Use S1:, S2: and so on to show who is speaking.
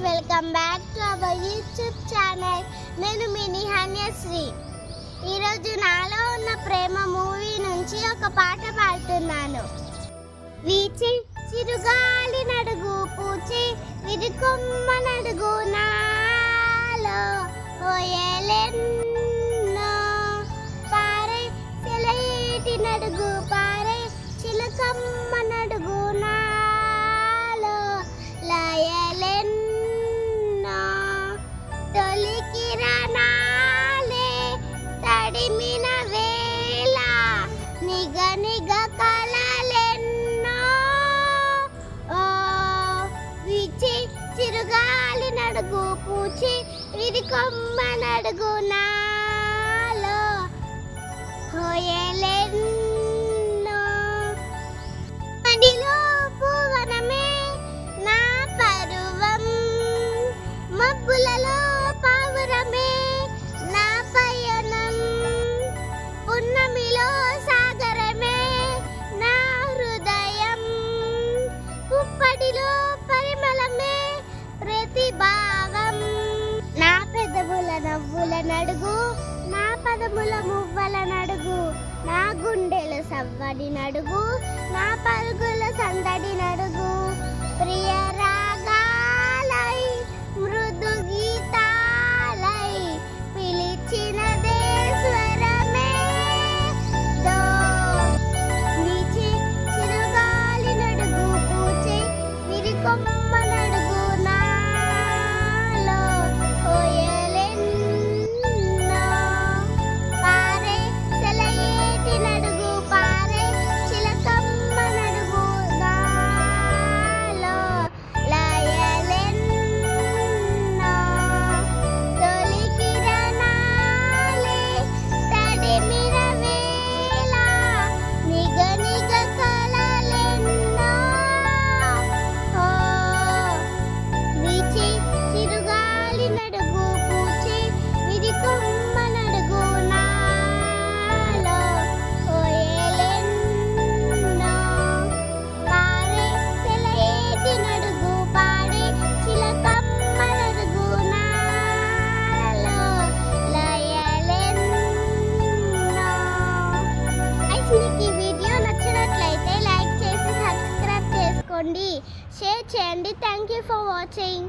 S1: Welcome back to our YouTube channel. నేను మీ నిహాన్యశ్రీ. ఈరోజు నాలో ఉన్న ప్రేమ మూవీ నుంచి ఒక పాట పాడుతున్నాను. వీచి చిరుగాలి నడుగు పూచి విరికొమ్మ నడుగు నాలో ఓయలెన్నో పారే సెలయేటి నడుగు పారే చిలకమ్మ నడుగు నాలో లయలెన్నో తొలి కిరణాలే తడిమిన వేళ నిగ నిగ కలలెన్నో ఓ వీచి చిరుగాలి నడుగు పూచి విరికొమ్మ నడుగు నాలో హోయలెన్నో మడిలో పూవనమే నా పరువం మబ్బులలో పావురమే నా పయనం పున్నమిలో సాగరమే నా హృదయం పుప్పడిలో పరిమళమే ప్రతిభావం నా పెదవుల నవ్వుల నడుగు నా పదముల మువ్వల నడుగు నా గుండెల సవ్వడి నడుగు నా పరుగుల సందడి నడుగు ప్రియ రాగాలై మృదు గీతాలై పిలిచినదే స్వరమే దో వీచి చిరుగాలి నడుగు పూచి విరికొమ్మ నడుగు నాలో ఓయలెన్నో పారే సెలయేటి నడుగు పారే చిలకమ్మ నడుగు నాలో లయలెన్నో తొలి కిరణాలే తడిమిన వేళ నిగ నిగ కలలెన్నో ఓ వీచి చిరుగాలి నడుగు పూచి విరికొమ్మ నడుగు నాలో ఓయలెన్నో పారే సెలయేటి నడుగు పాడే చిలకమ్మ నడుగు నాలో లయలెన్నో. గైస్, మీకు ఈ వీడియో నచ్చినట్లయితే లైక్ చేసి సబ్స్క్రైబ్ చేసుకోండి, షేర్ చేయండి. Thank you for watching.